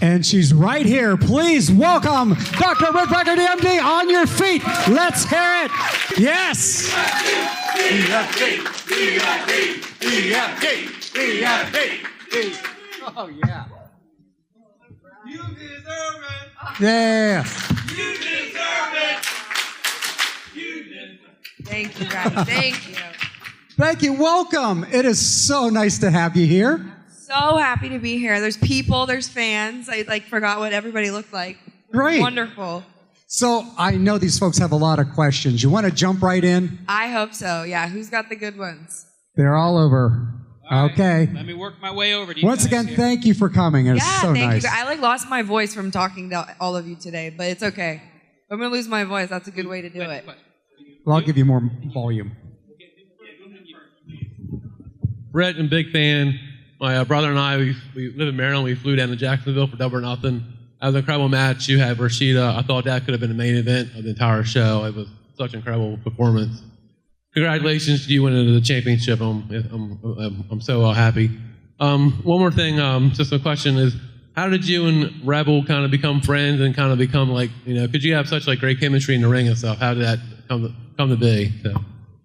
And she's right here. Please welcome Dr. Britt Baker, D.M.D. On your feet. Let's hear it. Yes. D.M.D. Oh, yeah. You deserve it. Yeah. You deserve it. You deserve it. Thank you, guys. Thank you. Thank you. Welcome. It is so nice to have you here. So happy to be here. There's people, there's fans. I forgot what everybody looked like. Great. Wonderful. So I know these folks have a lot of questions. You want to jump right in? I hope so. Yeah. Who's got the good ones? They're all over. All right, okay. let me work my way over to you. Once guys again, here. thank you for coming. It's Yeah, so thank nice. you. I lost my voice from talking to all of you today, but it's okay. If I'm gonna lose my voice, that's a good way to do it. Well, I'll give you more volume. Brett, I'm a big fan. My brother and I, we live in Maryland. We flew down to Jacksonville for Double or Nothing. That was an incredible match. You had Rashida. I thought that could have been the main event of the entire show. It was such an incredible performance. Congratulations to you winning the championship. I'm so happy. One more thing, just a question is, how did you and Rebel kind of become friends and kind of become like, could you have such like great chemistry in the ring and stuff? How did that come to be?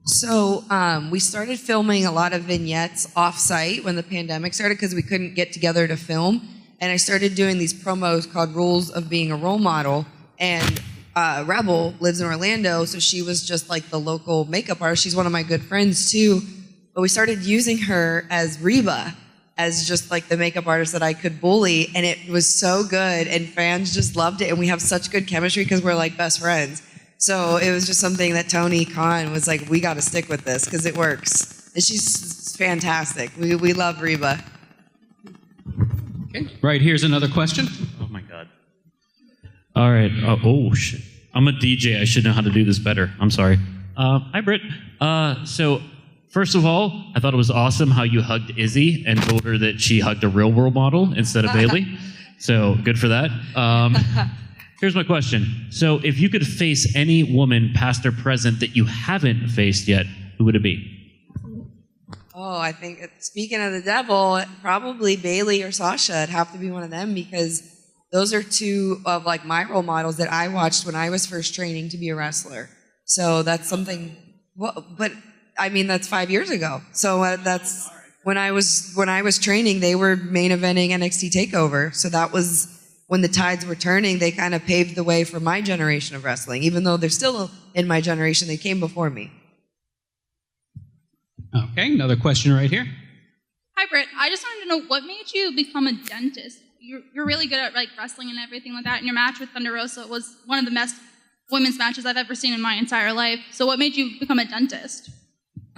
So we started filming a lot of vignettes off-site when the pandemic started because we couldn't get together to film. And I started doing these promos called Rules of Being a Role Model. And Rebel lives in Orlando, so she was just like the local makeup artist. She's one of my good friends too. But we started using her as Reba, as just like the makeup artist that I could bully. And it was so good, and fans just loved it. And we have such good chemistry because we're like best friends. So it was just something that Tony Khan was like, we got to stick with this because it works. And she's fantastic. We love Reba. Okay. Right, here's another question. Oh my God. All right. Oh shit. I'm a DJ. I should know how to do this better. I'm sorry. Hi, Britt. So first of all, I thought it was awesome how you hugged Izzy and told her that she hugged a real world model instead of Bailey. So good for that. Here's my question. So if you could face any woman, past or present, that you haven't faced yet, who would it be? Oh, I think, speaking of the devil, probably Bailey or Sasha. It'd have to be one of them because those are two of like my role models that I watched when I was first training to be a wrestler. So that's something, but I mean, that's 5 years ago. So that's when I was training, they were main eventing NXT TakeOver. So that was when the tides were turning. They kind of paved the way for my generation of wrestling, even though they're still in my generation. They came before me. Okay, another question right here. Hi, Britt. I just wanted to know what made you become a dentist. You're really good at like wrestling and everything like that. And your match with Thunder Rosa was one of the best women's matches I've ever seen in my entire life. So what made you become a dentist?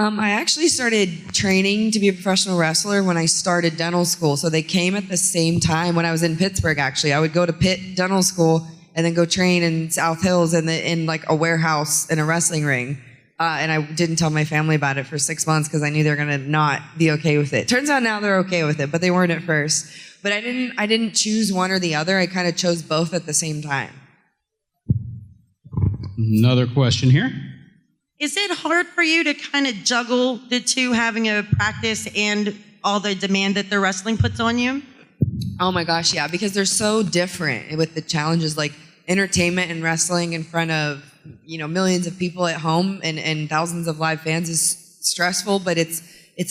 I actually started training to be a professional wrestler when I started dental school. So they came at the same time when I was in Pittsburgh, actually. I would go to Pitt Dental School and then go train in South Hills in like a warehouse in a wrestling ring. And I didn't tell my family about it for 6 months because I knew they were going to not be okay with it. Turns out now they're okay with it, but they weren't at first. But I didn't choose one or the other. I kind of chose both at the same time. Another question here. Is it hard for you to kind of juggle the two, having a practice and all the demand that the wrestling puts on you? Oh my gosh, yeah, because they're so different with the challenges, like entertainment and wrestling in front of, millions of people at home and thousands of live fans is stressful, but it's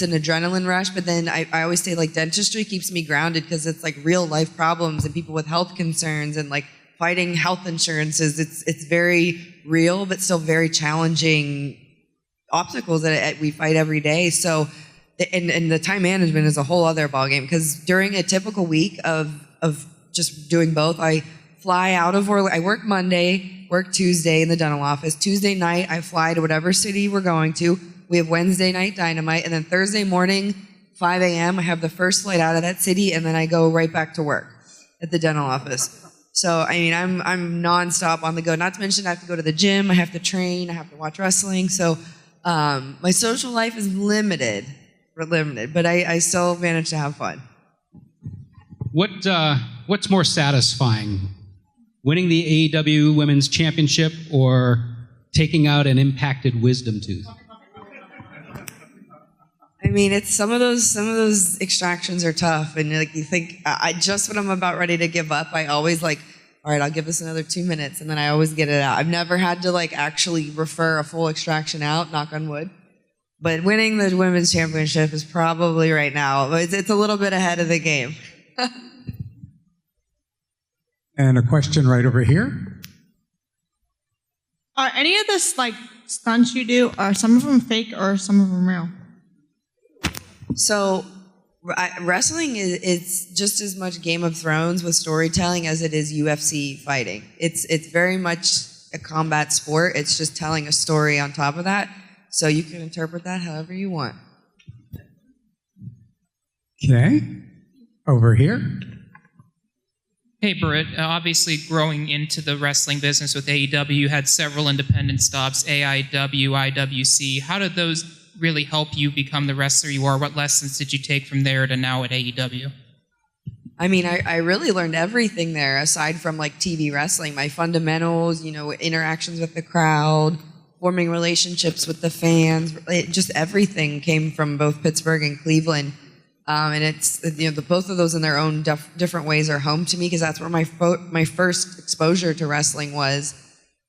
an adrenaline rush. But then I always say like dentistry keeps me grounded because it's like real life problems and people with health concerns and like fighting health insurances. It's very real, but still very challenging obstacles that we fight every day. So, and the time management is a whole other ballgame because during a typical week of just doing both, I fly out of Orlando. I work Monday, work Tuesday in the dental office. Tuesday night, I fly to whatever city we're going to. We have Wednesday night Dynamite, and then Thursday morning, 5 a.m., I have the first flight out of that city, and then I go right back to work at the dental office. So, I mean, I'm nonstop on the go. Not to mention I have to go to the gym, I have to train, I have to watch wrestling. So my social life is limited, but I still manage to have fun. What's more satisfying, winning the AEW Women's Championship or taking out an impacted wisdom tooth? I I mean, it's some of those extractions are tough, and like you think, I just when I'm about ready to give up, I always like, all right, I'll give this another 2 minutes, and then I always get it out. I've never had to like actually refer a full extraction out, knock on wood. But winning the women's championship is probably right now. It's a little bit ahead of the game. And a question right over here. Are any of this like stunts you do, are some of them fake or some of them real? So wrestling is just as much Game of Thrones with storytelling as it is UFC fighting. It's very much a combat sport. It's just telling a story on top of that. So you can interpret that however you want. Okay. Over here. Hey, Britt. Obviously, growing into the wrestling business with AEW, you had several independent stops, AIW, IWC. How did those really help you become the wrestler you are? What lessons did you take from there to now at AEW? I mean, I really learned everything there aside from like TV wrestling. My fundamentals, interactions with the crowd, forming relationships with the fans. Just everything came from both Pittsburgh and Cleveland. And it's, both of those in their own different ways are home to me because that's where my first exposure to wrestling was.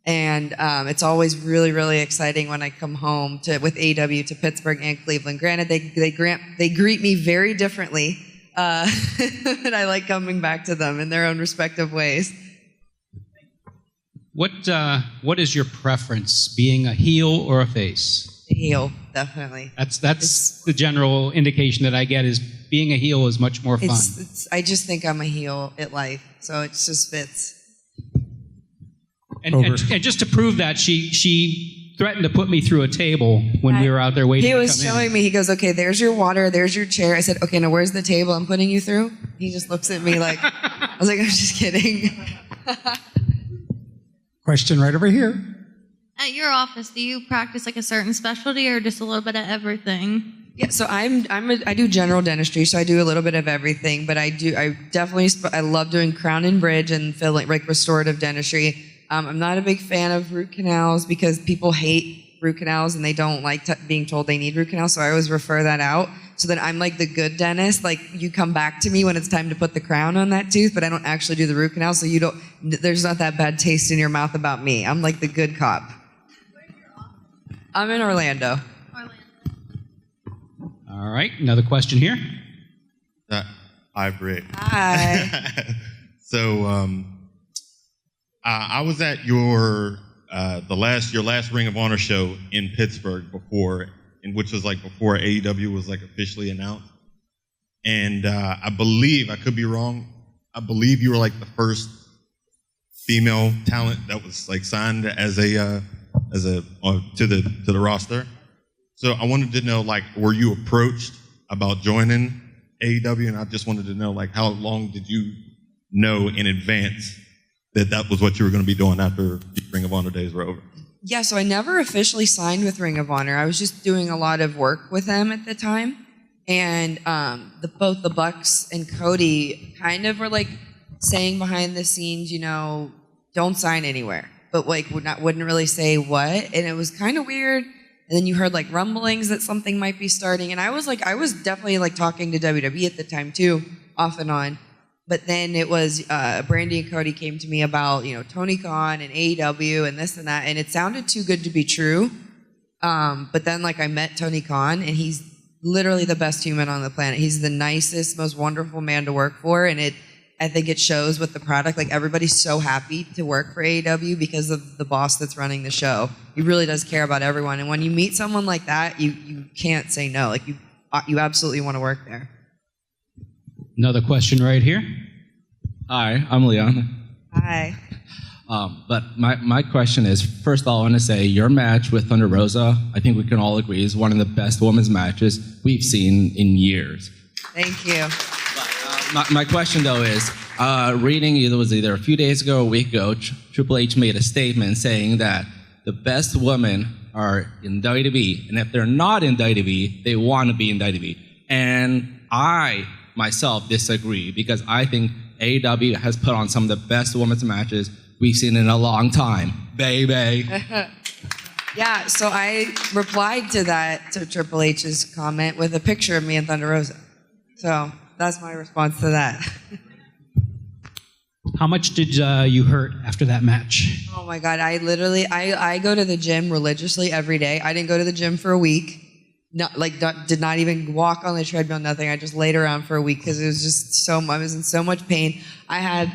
And it's always really, really exciting when I come home with AEW to Pittsburgh and Cleveland. Granted, they greet me very differently, and I like coming back to them in their own respective ways. What is your preference, being a heel or a face? A heel, definitely. That's the general indication that I get is being a heel is much more fun. I just think I'm a heel at life, so it just fits. And just to prove that, she threatened to put me through a table when we were out there waiting. He was showing me. He goes, "Okay, there's your water. There's your chair." I said, "Okay, now where's the table I'm putting you through?" He just looks at me like, I was like, "I'm just kidding." Question right over here. At your office, do you practice like a certain specialty or just a little bit of everything? Yeah, so I do general dentistry, so I do a little bit of everything. But I love doing crown and bridge and filling, like restorative dentistry. I'm not a big fan of root canals because people hate root canals and they don't like being told they need root canals. So I always refer that out. So that I'm like the good dentist. Like you come back to me when it's time to put the crown on that tooth, but I don't actually do the root canal. So there's not that bad taste in your mouth about me. I'm like the good cop. I'm in Orlando. All right, another question here. Hi, Britt. Hi. So I was at your last Ring of Honor show in Pittsburgh which was like before AEW was like officially announced, and I believe, I could be wrong, I believe you were like the first female talent that was like signed as to the roster. So I wanted to know, like, were you approached about joining AEW? And I just wanted to know, like, how long did you know in advance that was what you were going to be doing after the Ring of Honor days were over? Yeah, so I never officially signed with Ring of Honor. I was just doing a lot of work with them at the time. And both the Bucks and Cody kind of were like saying behind the scenes, don't sign anywhere. But like wouldn't really say what. And it was kind of weird. And then you heard like rumblings that something might be starting. And I was definitely like talking to WWE at the time too, off and on. But then it was Brandy and Cody came to me about, Tony Khan and AEW and this and that. And it sounded too good to be true. But then like I met Tony Khan and he's literally the best human on the planet. He's the nicest, most wonderful man to work for. And I think it shows with the product. Like everybody's so happy to work for AEW because of the boss that's running the show. He really does care about everyone. And when you meet someone like that, you can't say no. Like you absolutely want to work there. Another question right here. Hi, I'm Leon. Hi. But my question is, first of all, I want to say your match with Thunder Rosa, I think we can all agree, is one of the best women's matches we've seen in years. Thank you. My question, though, is, reading, it was either a few days ago or a week ago, Triple H made a statement saying that the best women are in WWE, and if they're not in WWE, they want to be in WWE. And I, myself, disagree, because I think AEW has put on some of the best women's matches we've seen in a long time. Baby. Yeah, so I replied to that, to Triple H's comment, with a picture of me and Thunder Rosa. So that's my response to that. How much did you hurt after that match? Oh my God, I go to the gym religiously every day. I didn't go to the gym for a week. Did not even walk on the treadmill, nothing. I just laid around for a week because it was just I was in so much pain. I had,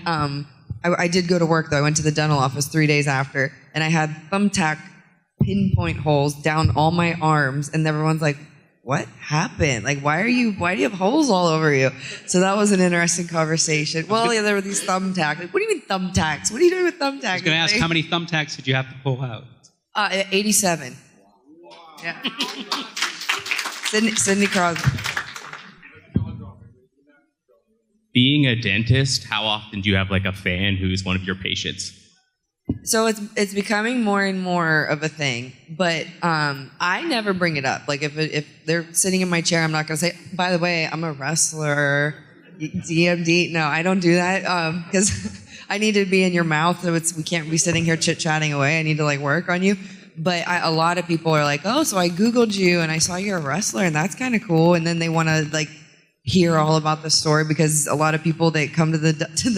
I did go to work though. I went to the dental office 3 days after, and I had thumbtack pinpoint holes down all my arms, and everyone's like, what happened? Like, why do you have holes all over you? So that was an interesting conversation. Well, yeah, there were these thumbtacks. Like, what do you mean thumbtacks? What are you doing with thumbtacks? I was going to ask, how many thumbtacks did you have to pull out? 87. Yeah. Sidney Crosby. Being a dentist, how often do you have like a fan who's one of your patients? So it's becoming more and more of a thing, but I never bring it up. Like if they're sitting in my chair, I'm not going to say, by the way, I'm a wrestler, D.M.D. No, I don't do that because I need to be in your mouth. So we can't be sitting here chit-chatting away. I need to like work on you. But a lot of people are like, oh, so I Googled you and I saw you're a wrestler and that's kind of cool. And then they want to like hear all about the story because a lot of people that come to the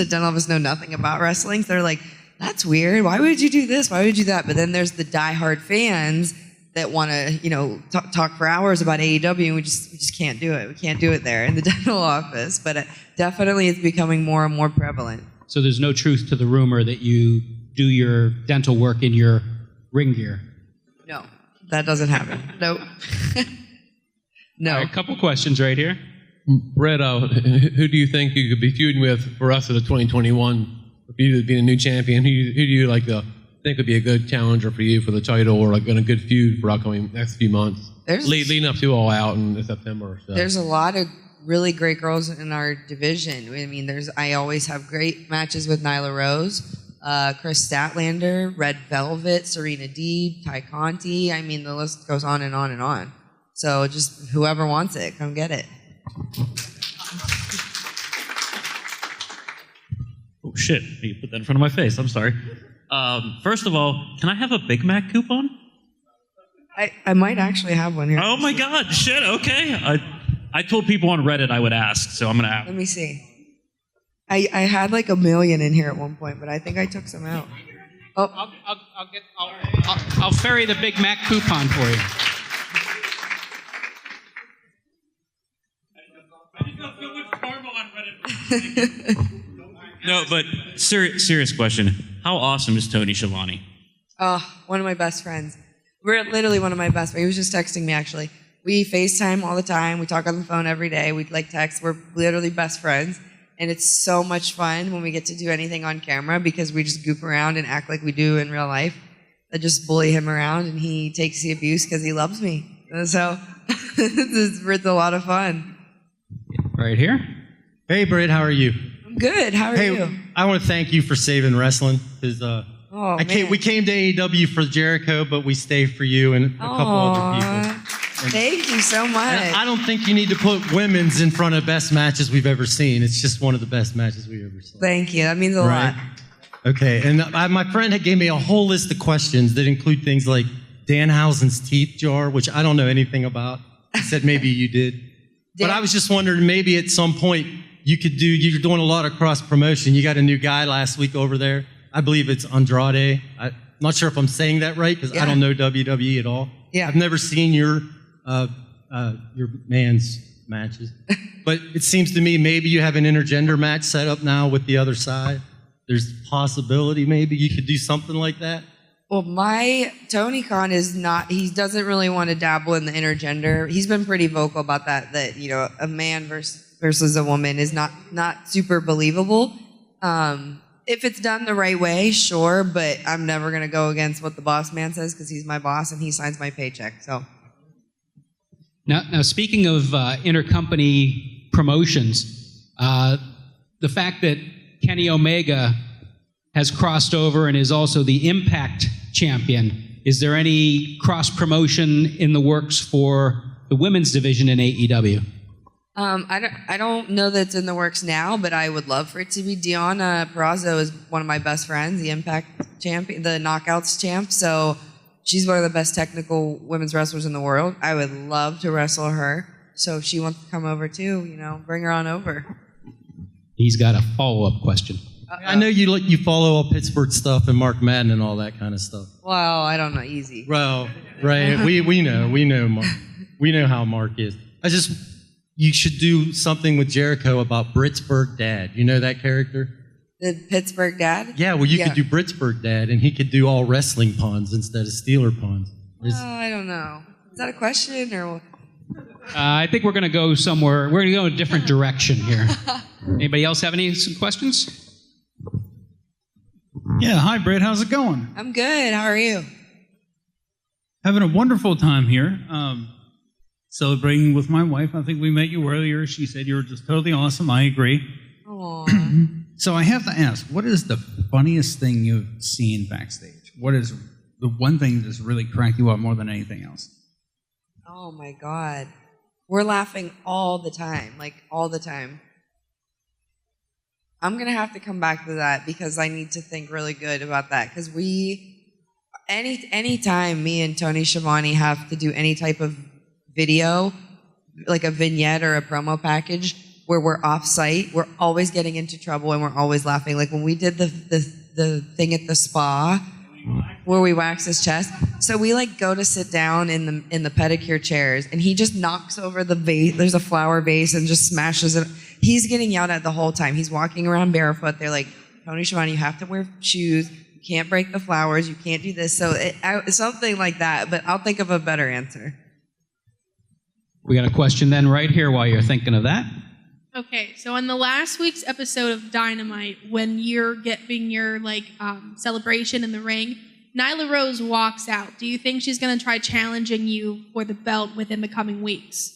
dental office know nothing about wrestling. So they're like, that's weird. Why would you do this? Why would you do that? But then there's the diehard fans that want to, talk for hours about AEW, and we just can't do it. We can't do it there in the dental office. But definitely it's becoming more and more prevalent. So there's no truth to the rumor that you do your dental work in your ring gear? No, that doesn't happen. Nope. No. All right, a couple questions right here. Britt, who do you think you could be feuding with for us at the 2021? If you being a new champion, who do you like to think would be a good challenger for you for the title, or like in a good feud for upcoming next few months? Leading up to All Out in September. So. There's a lot of really great girls in our division. I mean, I always have great matches with Nyla Rose, Chris Statlander, Red Velvet, Serena Deeb, Ty Conti. I mean, the list goes on and on and on. So just whoever wants it, come get it. Oh, shit. You put that in front of my face. I'm sorry. First of all, can I have a Big Mac coupon? I might actually have one here. Oh, my God. Shit. Okay. I told people on Reddit I would ask, so I'm going to ask. Let me see. I had like 1 million in here at one point, but I think I took some out. Oh. I'll ferry the Big Mac coupon for you. No, but serious question. How awesome is Tony Schiavone? Oh, one of my best friends. We're literally one of my best friends. He was just texting me, actually. We FaceTime all the time. We talk on the phone every day. We like text. We're literally best friends. And it's so much fun when we get to do anything on camera because we just goof around and act like we do in real life. I just bully him around and he takes the abuse because he loves me. So it's a lot of fun. Right here. Hey, Britt, how are you? I'm good. How are you? I want to thank you for saving wrestling. Because we came to AEW for Jericho, but we stayed for you and a couple other people. Thank you so much. I don't think you need to put women's in front of best matches we've ever seen. It's just one of the best matches we've ever seen. Thank you. That means a lot. Okay, and my friend gave me a whole list of questions that include things like Danhausen's teeth jar, which I don't know anything about. He said maybe you did. But I was just wondering, maybe at some point you're doing a lot of cross promotion. You got a new guy last week over there. I believe it's Andrade. I'm not sure if I'm saying that right because I don't know WWE at all. Yeah. I've never seen your man's matches. But it seems to me maybe you have an intergender match set up now with the other side. There's possibility maybe you could do something like that. Well, my Tony Khan is not, he doesn't really want to dabble in the intergender. He's been pretty vocal about that a man versus a woman is not super believable. If it's done the right way, sure, but I'm never going to go against what the boss man says because he's my boss and he signs my paycheck. So. Now speaking of intercompany promotions, the fact that Kenny Omega has crossed over and is also the Impact champion, is there any cross-promotion in the works for the women's division in AEW? I don't know that it's in the works now, but I would love for it to be. Deonna Purrazzo is one of my best friends, the Impact champion, the Knockouts champ. So she's one of the best technical women's wrestlers in the world. I would love to wrestle her. So if she wants to come over too, bring her on over. He's got a follow-up question. I know you follow all Pittsburgh stuff and Mark Madden and all that kind of stuff. Well, I don't know, easy. Well, right. we know Mark. We know how Mark is. You should do something with Jericho about Britsburg Dad. You know that character? The Pittsburgh Dad? Yeah, well, you could do Britsburg Dad, and he could do all wrestling puns instead of Steeler puns. I don't know. Is that a question or? I think we're going to go somewhere. We're going to go in a different direction here. Anybody else have some questions? Yeah, hi, Britt. How's it going? I'm good. How are you? Having a wonderful time here. Celebrating with my wife. I think we met you earlier. She said you were just totally awesome. I agree. Aww. So I have to ask, what is the funniest thing you've seen backstage? What is the one thing that's really cracked you up more than anything else? Oh, my God. We're laughing all the time, like all the time. I'm going to have to come back to that because I need to think really good about that because any time me and Tony Schiavone have to do any type of video, like a vignette or a promo package where we're off-site, we're always getting into trouble and we're always laughing. Like when we did the thing at the spa where we wax his chest. So we go to sit down in the pedicure chairs and he just knocks over the vase. There's a flower vase and just smashes it. He's getting yelled at the whole time. He's walking around barefoot. They're like, Tony Schiavone, you have to wear shoes. You can't break the flowers. You can't do this. So something like that, but I'll think of a better answer. We got a question then right here while you're thinking of that. Okay, so in the last week's episode of Dynamite, when you're getting your celebration in the ring, Nyla Rose walks out. Do you think she's going to try challenging you for the belt within the coming weeks?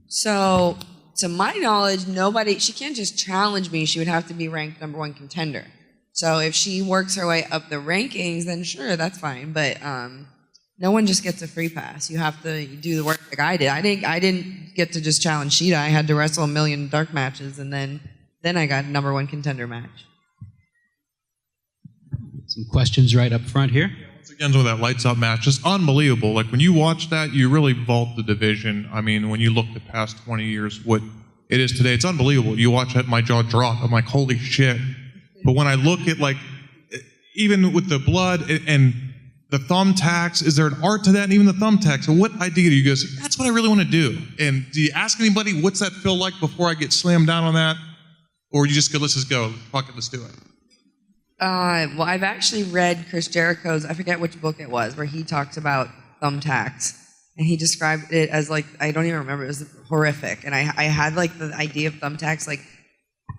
So, to my knowledge, she can't just challenge me. She would have to be ranked #1 contender. So if she works her way up the rankings, then sure, that's fine. But no one just gets a free pass. You have to do the work like I did. I didn't get to just challenge Sheeta. I had to wrestle a million dark matches, and then I got a #1 contender match. Some questions right up front here. Once again, with that lights out match, just unbelievable. Like when you watch that, you really vault the division. I mean, when you look the past 20 years, what it is today, it's unbelievable. You watch that, my jaw drop. I'm like, holy shit. But when I look at even with the blood and the thumbtacks, is there an art to that? And even the thumbtacks, what idea do you guys, that's what I really want to do. And do you ask anybody, what's that feel like before I get slammed down on that? Or you just go, let's just go, fuck it, let's do it. Well, I've actually read Chris Jericho's, I forget which book it was, where he talks about thumbtacks. And he described it as I don't even remember, it was horrific. And I had the idea of thumbtacks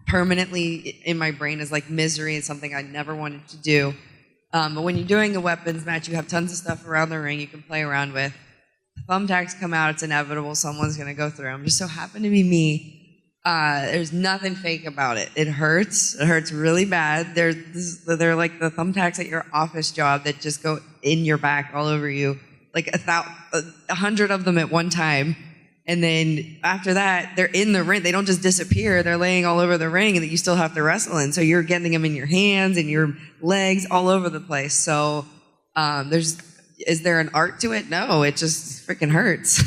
permanently in my brain as misery and something I never wanted to do. But when you're doing a weapons match, you have tons of stuff around the ring you can play around with. Thumbtacks come out, it's inevitable, someone's going to go through them. Just so happened to be me. There's nothing fake about it. It hurts really bad. They're like the thumbtacks at your office job that just go in your back all over you. 100 of them at one time. And then after that, they're in the ring. They don't just disappear. They're laying all over the ring that you still have to wrestle in. So you're getting them in your hands and your legs all over the place. So is there an art to it? No, it just freaking hurts.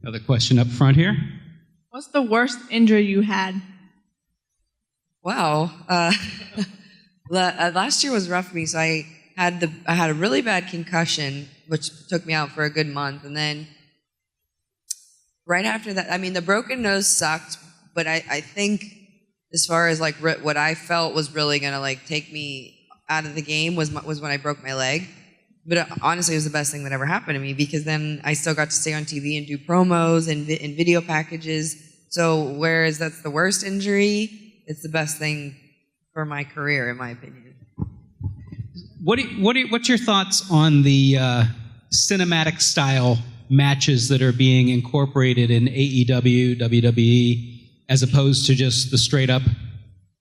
Another question up front here. What's the worst injury you had? Wow. Last year was rough for me. So I had a really bad concussion, which took me out for a good month. And then right after that, the broken nose sucked, but I think as far as what I felt was really going to take me out of the game was when I broke my leg. But honestly, it was the best thing that ever happened to me because then I still got to stay on TV and do promos and video packages. So whereas that's the worst injury, it's the best thing for my career, in my opinion. What's your thoughts on the cinematic style matches that are being incorporated in AEW, WWE, as opposed to just the straight up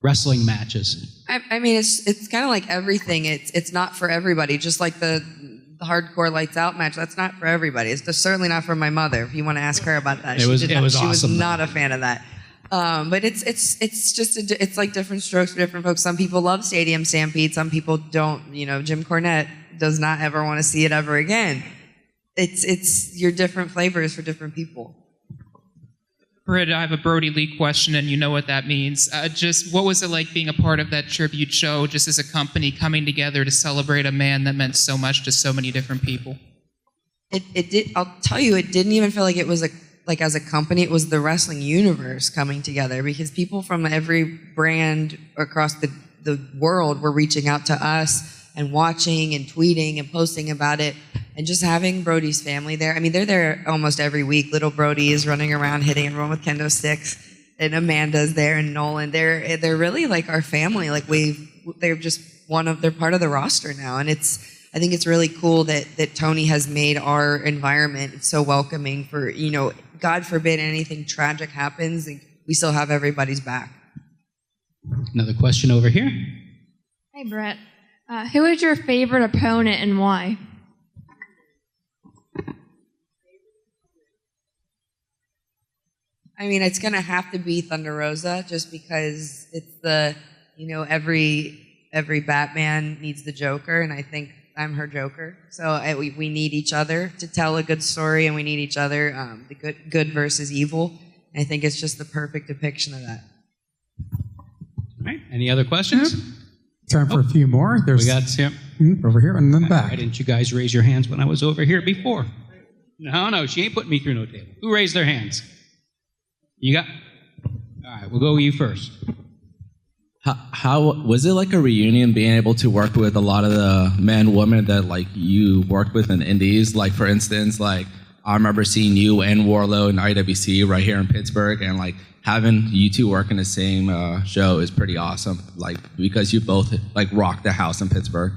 wrestling matches? It's kind of like everything. It's not for everybody. Just like the hardcore lights out match, that's not for everybody. It's certainly not for my mother. If you want to ask her about that, it was she awesome. was not a fan of that. But it's just it's like different strokes for different folks. Some people love Stadium Stampede. Some people don't. You know, Jim Cornette does not ever want to see it ever again. It's your different flavors for different people. Britt, I have a Brody Lee question, and you know what that means. Just what was it like being a part of that tribute show, just as a company coming together to celebrate a man that meant so much to so many different people? It did. I'll tell you, it didn't even feel like it was like as a company. It was the wrestling universe coming together, because people from every brand across the world were reaching out to us and watching and tweeting and posting about it. And just having Brody's family there. I mean, they're there almost every week. Little Brody is running around hitting everyone with kendo sticks, and Amanda's there, and Nolan. They're really like our family. Like they're just they're part of the roster now, and I think it's really cool that Tony has made our environment so welcoming for, you know, God forbid anything tragic happens, we still have everybody's back. Another question over here. Hey, Brett. Who is your favorite opponent and why? I mean, it's going to have to be Thunder Rosa, just because it's every Batman needs the Joker, and I think I'm her Joker. So we need each other to tell a good story, and we need each other, the good versus evil. And I think it's just the perfect depiction of that. All right. Any other questions? Time for a few more. We got Sam over here and then back. Why didn't you guys raise your hands when I was over here before? No, she ain't putting me through no table. Who raised their hands? You got? All right, we'll go with you first. How was it like a reunion, being able to work with a lot of the men, women that like you worked with in indies? Like, for instance, like I remember seeing you and Warlow in IWC right here in Pittsburgh, and like having you two work in the same show is pretty awesome. Like, because you both like rocked the house in Pittsburgh.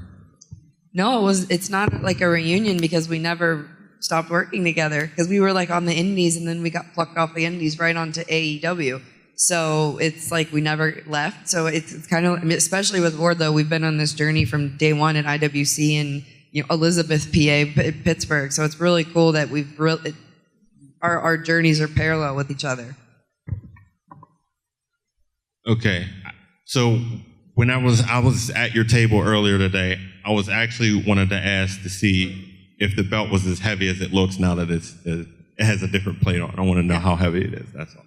No, it's not like a reunion, because we never stopped working together, because we were like on the indies, and then we got plucked off the indies right onto AEW. So it's like we never left. So it's kind of, especially with Wardlow, we've been on this journey from day one at IWC and, you know, Elizabeth, PA, Pittsburgh. So it's really cool that our journeys are parallel with each other. Okay, so when I was at your table earlier today, I was actually wanted to ask to see if the belt was as heavy as it looks now that it has a different plate on. I want to know how heavy it is. That's all.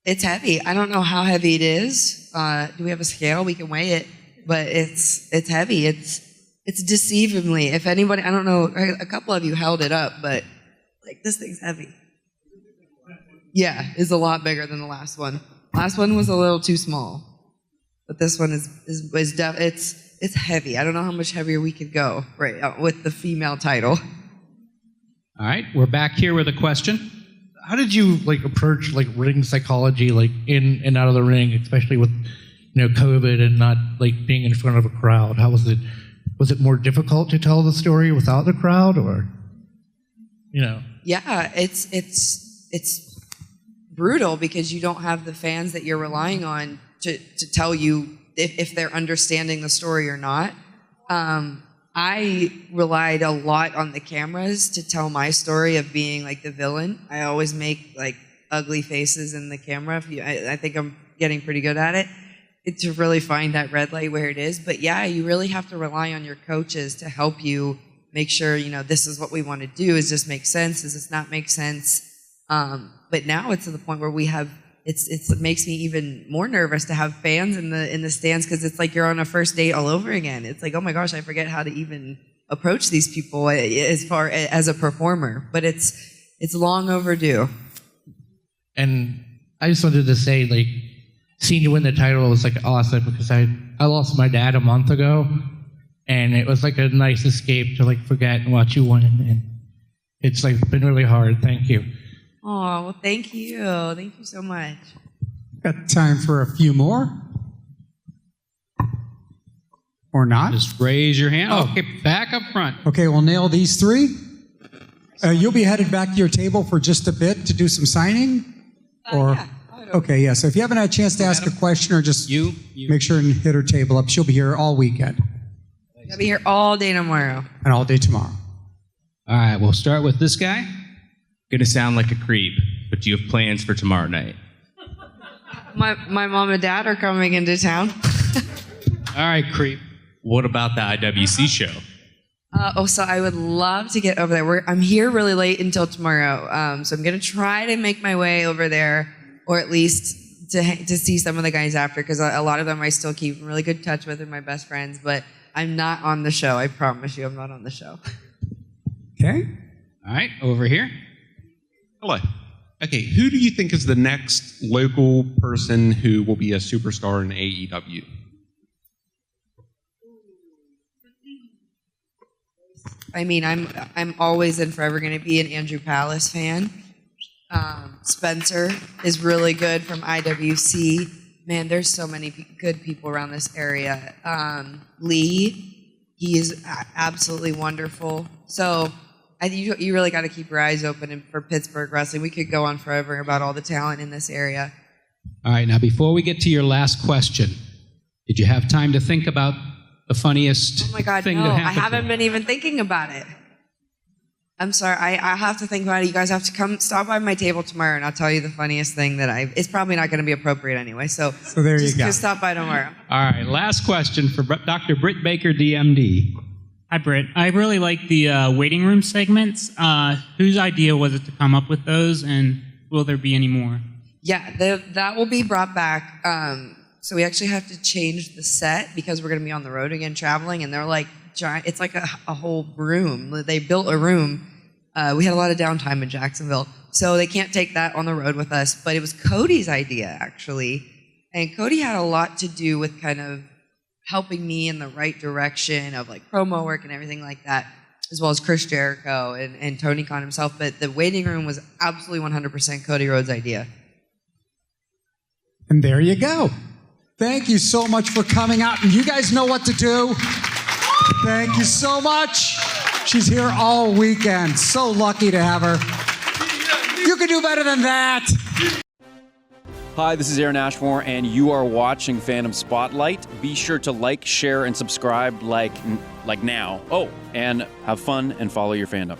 It's heavy. I don't know how heavy it is. Do we have a scale? We can weigh it, but it's heavy. It's deceivingly. If anybody, I don't know, a couple of you held it up, but like this thing's heavy. Yeah, it's a lot bigger than the last one. Last one was a little too small, but this one it's heavy. I don't know how much heavier we could go with the female title. All right, we're back here with a question. How did you approach ring psychology in and out of the ring, especially with COVID and not being in front of a crowd? How was it? Was it more difficult to tell the story without the crowd, or Yeah, it's brutal, because you don't have the fans that you're relying on to tell you if they're understanding the story or not. I relied a lot on the cameras to tell my story of being the villain. I always make ugly faces in the camera. I think I'm getting pretty good at it. To really find that red light where it is. But yeah, you really have to rely on your coaches to help you make sure, this is what we want to do. Does this make sense? Does this not make sense? But now it's to the point where we have, it makes me even more nervous to have fans in the stands, because it's like you're on a first date all over again. It's like, oh my gosh, I forget how to even approach these people as far as a performer. But it's long overdue. And I just wanted to say, seeing you win the title was awesome, because I lost my dad a month ago, and it was a nice escape to forget and watch you win. And it's been really hard. Thank you. Oh, well, thank you. Thank you so much. Got time for a few more? Or not? Just raise your hand. Oh. Okay, back up front. Okay, we'll nail these three. You'll be headed back to your table for just a bit to do some signing? Yeah. Okay, yeah. So if you haven't had a chance to ask a question, or just make sure and hit her table up, she'll be here all weekend. I'll be here all day tomorrow. And all day tomorrow. All right, we'll start with this guy. Gonna sound like a creep, but do you have plans for tomorrow night? My mom and dad are coming into town. All right, creep. What about the IWC show? So I would love to get over there. I'm here really late until tomorrow, so I'm gonna try to make my way over there, or at least to see some of the guys after, because a lot of them I still keep in really good touch with, and my best friends. But I'm not on the show. I promise you, I'm not on the show. Okay. All right, over here. Hello. Okay, who do you think is the next local person who will be a superstar in AEW? I mean, I'm always and forever going to be an Andrew Palace fan. Spencer is really good from IWC. Man, there's so many good people around this area. Lee, he is absolutely wonderful. So you really got to keep your eyes open for Pittsburgh wrestling. We could go on forever about all the talent in this area. All right, now before we get to your last question, did you have time to think about the funniest Oh my God, thing no, that I happened? haven't been even thinking about it. I'm sorry, I have to think about it. You guys have to come stop by my table tomorrow, and I'll tell you the funniest thing that it's probably not going to be appropriate anyway. So there you go. Just stop by tomorrow. All right, last question for Dr. Britt Baker, D.M.D. Hi, Britt. I really like the waiting room segments. Whose idea was it to come up with those, and will there be any more? Yeah, that will be brought back. So we actually have to change the set because we're going to be on the road again traveling, and they're like giant. It's like a whole room. They built a room. We had a lot of downtime in Jacksonville, so they can't take that on the road with us. But it was Cody's idea, actually. And Cody had a lot to do with kind of helping me in the right direction of like promo work and everything like that, as well as Chris Jericho and Tony Khan himself. But the waiting room was absolutely 100% Cody Rhodes' idea. And there you go. Thank you so much for coming out. And you guys know what to do. Thank you so much. She's here all weekend. So lucky to have her. You can do better than that. Hi, this is Aaron Ashmore, and you are watching Fandom Spotlight. Be sure to like, share, and subscribe like now. Oh, and have fun and follow your fandom.